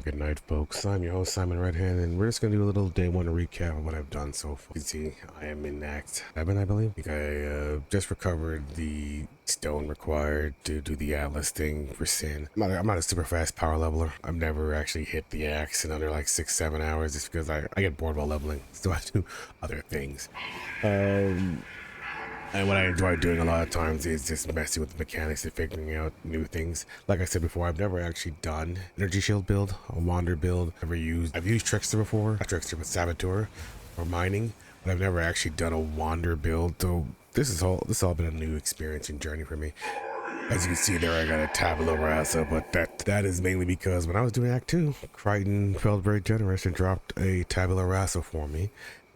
or good night, folks. I'm your host, Simon Redhand, and we're just going to do a little day one recap of what I've done so far. You can see I am in Act 7, I believe. I think I just recovered the stone required to do the Atlas thing for Sin. I'm not a super fast power leveler. I've never actually hit the axe in under like 6-7 hours just because I get bored while leveling, so I do other things. And what I enjoy doing a lot of times is just messing with the mechanics and figuring out new things. Like I said before, I've never actually done energy shield build, a wander build. I've used Trickster before, not Trickster, but Saboteur or mining, but I've never actually done a wander build. So this has all been a new experience and journey for me. As you can see there, I got a tabula rasa, but that is mainly because when I was doing Act 2, Crichton felt very generous and dropped a tabula rasa for me.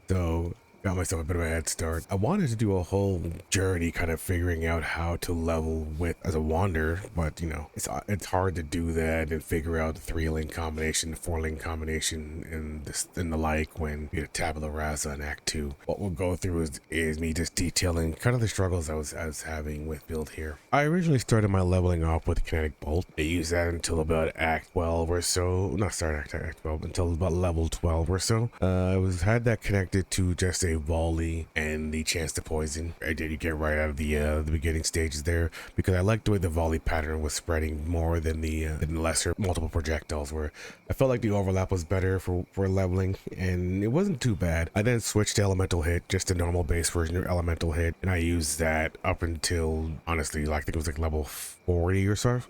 So got myself a bit of a head start. I wanted to do a whole journey kind of figuring out how to level with as a wander, but you know, it's hard to do that and figure out the 3-link combination, the 4-link combination, and the like when you get a tabula rasa in Act 2. What we'll go through is me just detailing kind of the struggles I was having with build here. I originally started my leveling off with Kinetic Bolt. I used that until about Act 12 or so. Not start Act 12, until about level 12 or so. I had that connected to just a volley and the chance to poison. I did get right out of the beginning stages there because I liked the way the volley pattern was spreading more than the lesser multiple projectiles, where I felt like the overlap was better for leveling and it wasn't too bad. I then switched to elemental hit, just a normal base version of elemental hit, and I used that up until honestly like I think it was like level 40 or so.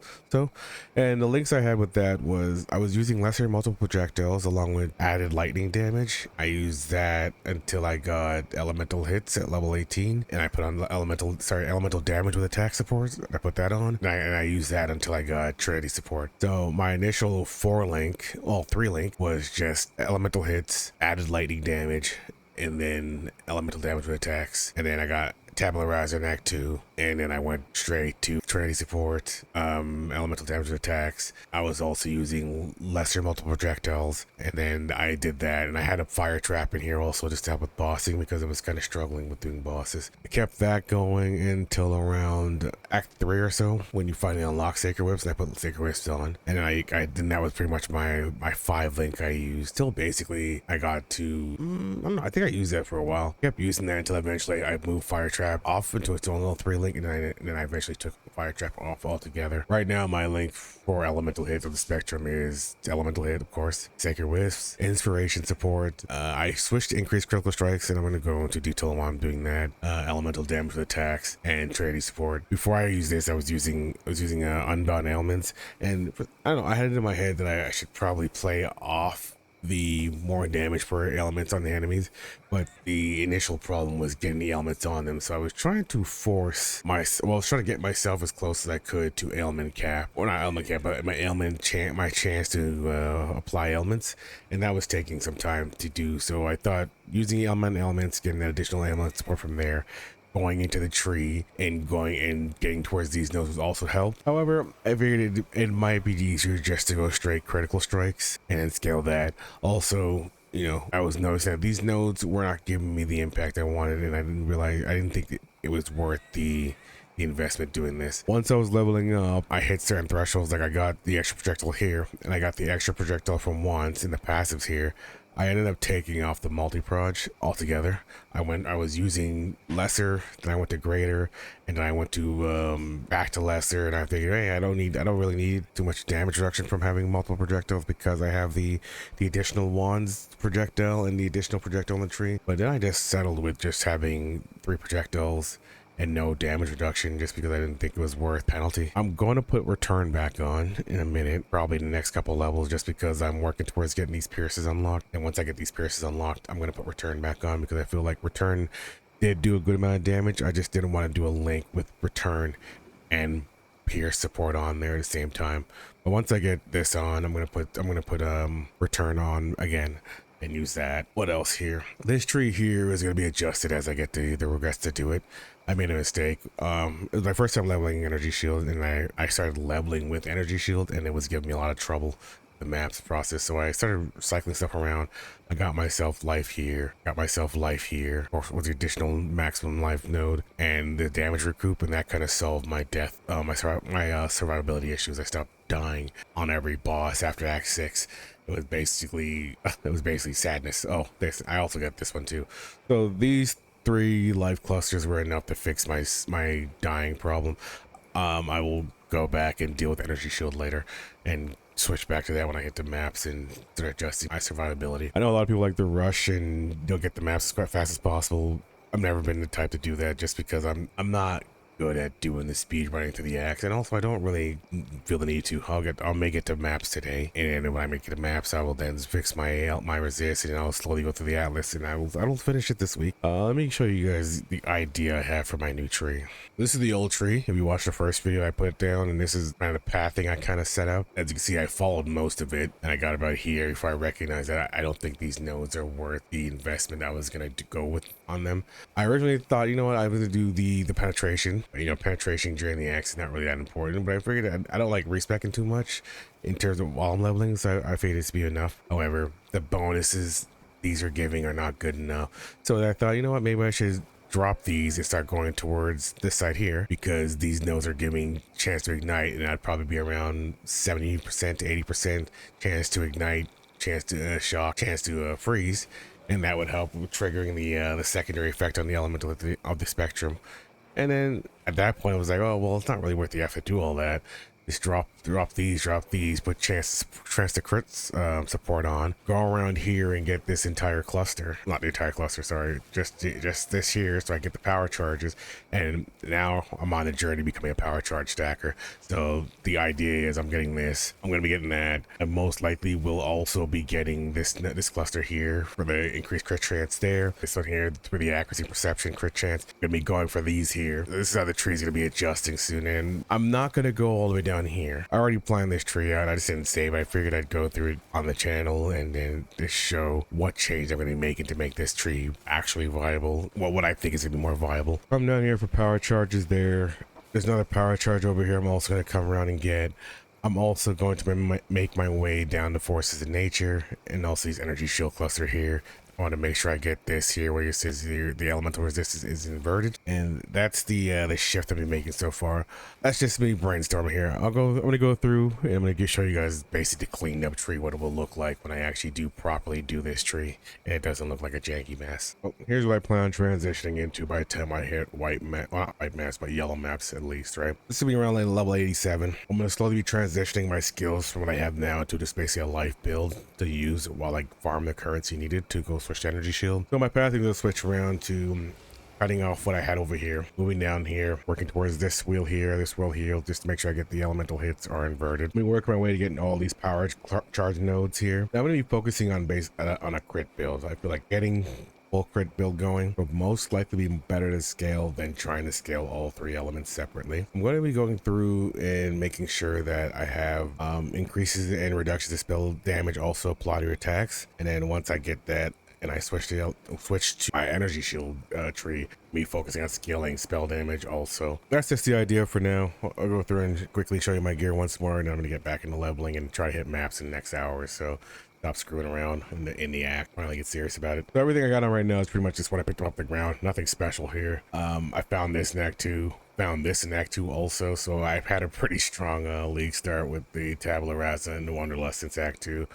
And the links I had with that was I was using lesser multiple projectiles along with added lightning damage. I used that until I got elemental hits at level 18, and I put on elemental damage with attack support. I put that on, and I used that until I got Trinity support. So my initial 3-link was just elemental hits, added lightning damage, and then elemental damage with attacks, and then I got tabula rasa in Act 2, and then I went straight to Trinity support, elemental damage with attacks. I was also using lesser multiple projectiles, and then I did that, and I had a fire trap in here also just to help with bossing because I was kind of struggling with doing bosses. I kept that going until around Act 3 or so, when you finally unlock Sacred Whips, and I put Sacred Whips on, and then that was pretty much my 5-link I used. Till basically I got to, I don't know, I think I used that for a while. Kept using that until eventually I moved fire trap off into its own little 3-link, and then I eventually took fire trap off altogether. Right now my link for elemental hits of the spectrum is elemental hit, of course, Sacred Wisps, inspiration support. I switched to increased critical strikes, and I'm going to go into detail while I'm doing that. Elemental damage with attacks and Trinity support. Before I used this, I was using unbound ailments, and I don't know, I had it in my head that I should probably play off the more damage per elements on the enemies, but the initial problem was getting the elements on them. So I was trying to get myself as close as I could to ailment cap, or not ailment cap, but my chance to apply ailments, and that was taking some time to do. So I thought using elements, getting that additional ailment support from there, going into the tree and getting towards these nodes was also help. However, I figured it might be easier just to go straight critical strikes and then scale that. Also, you know, I was noticing that these nodes were not giving me the impact I wanted, and I didn't think it was worth the investment doing this. Once I was leveling up, I hit certain thresholds, like I got the extra projectile here, and I got the extra projectile from once in the passives here. I ended up taking off the multi-proj altogether. I was using lesser, then I went to greater, and then I went to back to lesser, and I figured, hey, I don't really need too much damage reduction from having multiple projectiles because I have the additional wands projectile and the additional projectile in the tree. But then I just settled with just having 3 projectiles and no damage reduction just because I didn't think it was worth penalty. I'm going to put return back on in a minute, probably the next couple levels, just because I'm working towards getting these pierces unlocked. And once I get these pierces unlocked, I'm going to put return back on because I feel like return did do a good amount of damage. I just didn't want to do a link with return and pierce support on there at the same time. But once I get this on, I'm going to put return on again and use that. What else here? This tree here is going to be adjusted as I get the regrets to do it. I made a mistake. It was my first time leveling energy shield, and I started leveling with energy shield, and it was giving me a lot of trouble. the maps process. So I started cycling stuff around. I got myself life here, got myself life here, or with the additional maximum life node and the damage recoup, and that kind of solved my death, my survivability issues. I stopped dying on every boss after Act 6. It was basically sadness. Oh, I also got this one too. So these 3 life clusters were enough to fix my dying problem. I will go back and deal with energy shield later and switch back to that when I hit the maps and start adjusting my survivability. I know a lot of people like to rush and they'll get the maps as fast as possible. I've never been the type to do that just because I'm not good at doing the speed running through the acts, and also I don't really feel the need to. I'll make it to maps today, and when I make it to maps, I will then fix my resist, and I'll slowly go through the atlas, and I will finish it this week. Let me show you guys the idea I have for my new tree. This is the old tree. If you watch the first video, I put it down, and this is kind of the pathing I kind of set up. As you can see, I followed most of it, and I got about here before I recognized that I don't think these nodes are worth the investment I was gonna go with on them. I originally thought, you know what, I was gonna do the penetration. You know, penetration during the axe is not really that important, but I figured I don't like respecing too much in terms of while I'm leveling, so I figured it's be enough. However, the bonuses these are giving are not good enough, so I thought, you know what, maybe I should drop these and start going towards this side here, because these nodes are giving chance to ignite, and that'd probably be around 70% to 80% chance to ignite, chance to shock, chance to freeze, and that would help with triggering the secondary effect on the elemental of the spectrum. And then at that point I was like, oh well, it's not really worth the effort to do all that. Just drop these, put chance to crit support on, go around here and get this entire cluster, not the entire cluster, sorry, just this here, so I get the power charges, and now I'm on the journey to becoming a power charge stacker. So the idea is I'm getting this, I'm going to be getting that, and most likely will also be getting this cluster here for the increased crit chance there, this one here for the accuracy perception crit chance. I'm going to be going for these here. This is how the tree's going to be adjusting soon, and I'm not going to go all the way down here. I already planned this tree out. I just didn't save. I figured I'd go through it on the channel and then just show what change I'm going to be making to make this tree actually viable. Well, what I think is going to be more viable. I'm down here for power charges there. There's another power charge over here I'm also going to come around and get. I'm also going to make my way down to Forces of Nature and also these energy shield cluster here. I want to make sure I get this here where it says the elemental resistance is inverted, and that's the shift I've been making so far. That's just me brainstorming here. I'm gonna go through and I'm gonna show you guys basically the cleaned up tree, what it will look like when I actually do properly do this tree, and it doesn't look like a janky mess. Well, here's what I plan on transitioning into by the time I hit not white maps, but yellow maps at least, right? This will be around like level 87. I'm gonna slowly be transitioning my skills from what I have now to just basically a life build to use while I farm the currency needed to go switch to energy shield. So my path is gonna switch around to cutting off what I had over here, moving down here, working towards this wheel here, this wheel here, just to make sure I get the elemental hits are inverted. Let me work my way to getting all these power charge nodes here. Now I'm gonna be focusing on on a crit build. I feel like getting full crit build going will most likely be better to scale than trying to scale all 3 elements separately. I'm going to be going through and making sure that I have increases and reductions to spell damage also apply to attacks, and then once I get that and I switch to my energy shield tree, me focusing on scaling spell damage also. That's just the idea for now. I'll go through and quickly show you my gear once more, and then I'm going to get back into leveling and try to hit maps in the next hour or so. Stop screwing around in the act, finally get serious about it. So everything I got on right now is pretty much just what I picked up off the ground. Nothing special here. I found this in Act 2. Found this in Act 2 also, so I've had a pretty strong league start with the Tabula Rasa and the Wanderlust since Act 2.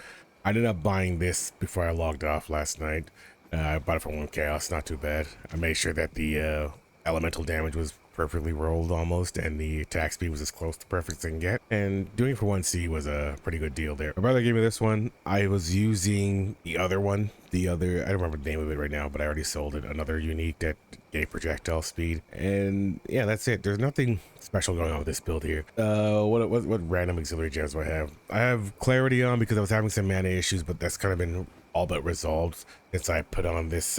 I ended up buying this before I logged off last night. I bought it for 1 chaos, not too bad. I made sure that the elemental damage was perfectly rolled almost, and the attack speed was as close to perfect as I can get. And doing it for 1C was a pretty good deal there. My brother gave me this one. I was using the other one. I don't remember the name of it right now, but I already sold it. Another unique that gave projectile speed. And yeah, that's it. There's nothing special going on with this build here. What random auxiliary gems do I have? I have clarity on because I was having some mana issues, but that's kind of been all but resolved since I put on this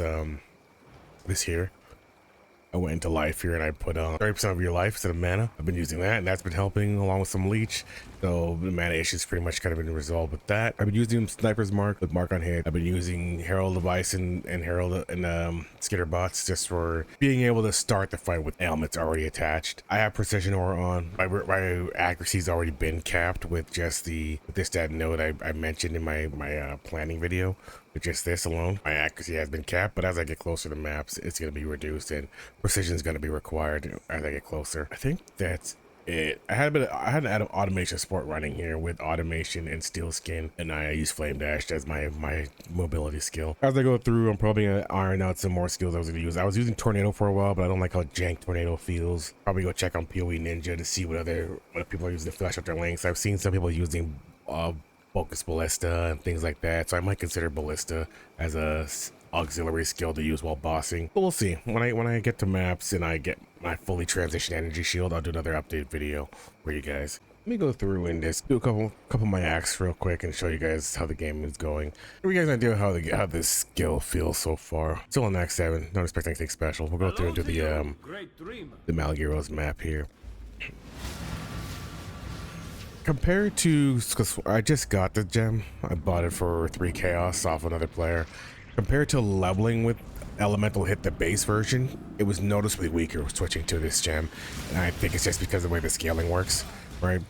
this here. I went into life here and I put 30% of your life instead of mana. I've been using that, and that's been helping along with some leech. So the mana issues pretty much kind of been resolved with that. I've been using Sniper's Mark with Mark on Hit. I've been using Herald of Ice and Herald and Skitter Bots just for being able to start the fight with ailments already attached. I have Precision Aura on. My accuracy's already been capped with just with this stat node I mentioned in my planning video. With just this alone, my accuracy has been capped, but as I get closer to maps, it's going to be reduced, and precision is going to be required as I get closer. I think that's it. I had an automation support running here with automation and steel skin, and I use flame dash as my mobility skill. As I go through, I'm probably going to iron out some more skills I was going to use. I was using tornado for a while, but I don't like how jank tornado feels. Probably go check on PoE Ninja to see what people are using to flash up their links. I've seen some people using Focus Ballista and things like that, so I might consider Ballista as a auxiliary skill to use while bossing, but we'll see. When I get to maps and I get my fully transition energy shield, I'll do another update video for you guys. Let me go through and just do a couple of my acts real quick and show you guys how the game is going. Give you guys an idea how this skill feels so far. Still on Act 7, don't expect anything special. We'll go through and do the Malgiros map here. Compared to, because I just got the gem, I bought it for 3 chaos off another player. Compared to leveling with Elemental Hit, the base version, it was noticeably weaker switching to this gem, and I think it's just because of the way the scaling works, right?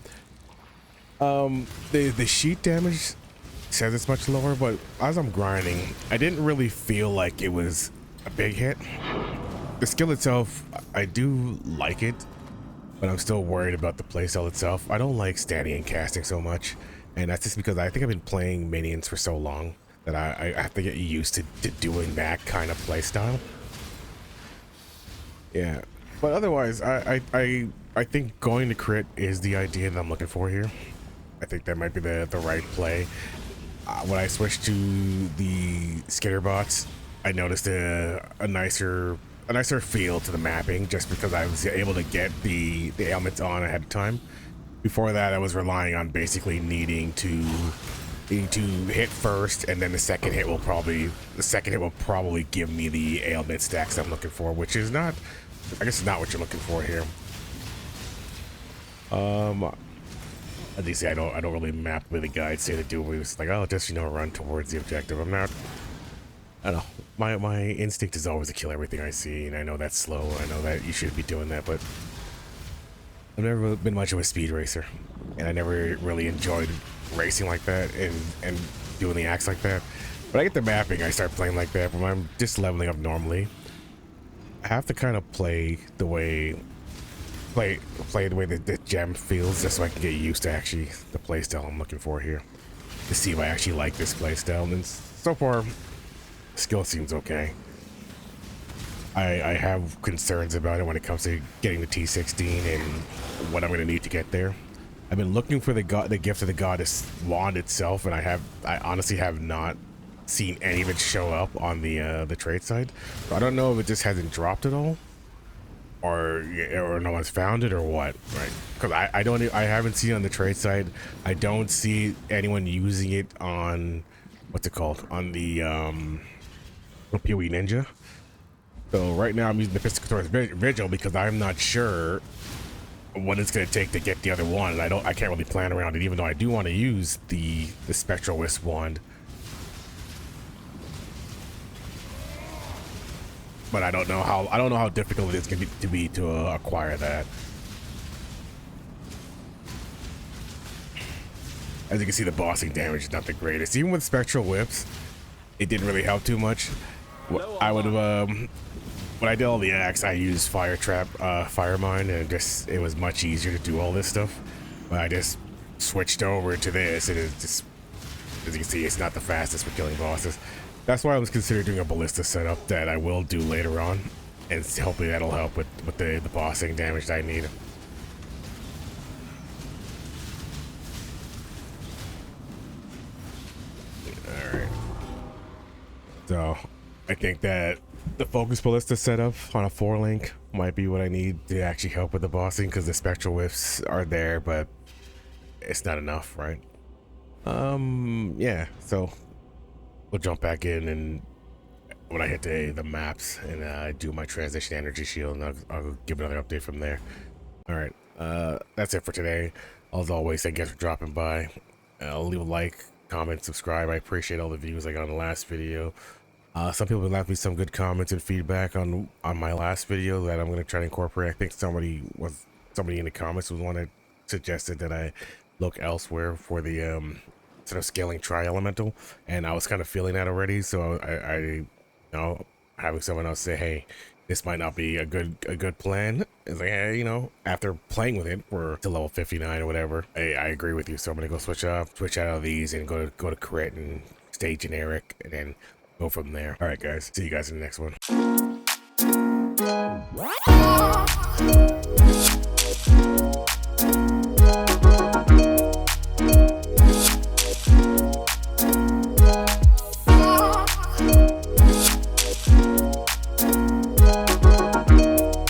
The sheet damage says it's much lower, but as I'm grinding, I didn't really feel like it was a big hit. The skill itself, I do like it, but I'm still worried about the playstyle itself. I don't like standing and casting so much, and that's just because I think I've been playing minions for so long that I have to get used to doing that kind of playstyle. Yeah, but otherwise, I think going to crit is the idea that I'm looking for here. I think that might be the right play. When I switched to the Skitter Bots, I noticed a nicer feel to the mapping just because I was able to get the ailments on ahead of time. Before that, I was relying on basically needing to hit first, and then the second hit will probably give me the ailment stacks I'm looking for, which is not, I guess, not what you're looking for here. As you say, I don't really map with the guides say to do. We was like, oh, just run towards the objective. I'm not. I don't know. My instinct is always to kill everything I see, and I know that's slow. I know that you should be doing that, but I've never been much of a speed racer, and I never really enjoyed racing like that and doing the acts like that. But I get the mapping, I start playing like that. When I'm just leveling up normally, I have to kind of play the way the gem feels, just so I can get used to actually the playstyle I'm looking for here, to see if I actually like this playstyle. And so far, skill seems okay. I have concerns about it when it comes to getting the T16 and what I'm going to need to get there. I've been looking for the gift of the goddess wand itself, and I honestly have not seen any of it show up on the trade side. So I don't know if it just hasn't dropped at all, or no one's found it, or what, right? Because I haven't seen it on the trade side. I don't see anyone using it on, what's it called, on the PoE Ninja. So right now I'm using the Piscator's Vigil because I'm not sure what it's going to take to get the other one, and I can't really plan around it, even though I do want to use the Spectral Wisp wand. But I don't know how difficult it is going to be to acquire that. As you can see, the bossing damage is not the greatest. Even with Spectral Whips, it didn't really help too much. I would have when I did all the acts, I used Fire Trap, Fire Mine, and it was much easier to do all this stuff. But I just switched over to this, and it's just, as you can see, it's not the fastest for killing bosses. That's why I was considering doing a ballista setup that I will do later on, and hopefully that'll help with the bossing damage that I need. Alright. So, I think that the Focus Ballista setup on a 4-link might be what I need to actually help with the bossing, because the Spectral Whiffs are there, but it's not enough, right? Yeah, so we'll jump back in and when I hit the maps and do my transition energy shield, and I'll give another update from there. All right, that's it for today. As always, thank you guys for dropping by. Leave a like, comment, subscribe. I appreciate all the views I got on the last video. Some people left me some good comments and feedback on my last video that I'm going to try to incorporate. I think somebody in the comments was one that suggested that I look elsewhere for the sort of scaling tri-elemental, and I was kind of feeling that already. So I you know, having someone else say, hey, this might not be a good plan. It's like, hey, you know, after playing with it for to level 59 or whatever, I agree with you. So I'm gonna go switch out of these and go to crit and stay generic, and then go from there. All right, guys. See you guys in the next one.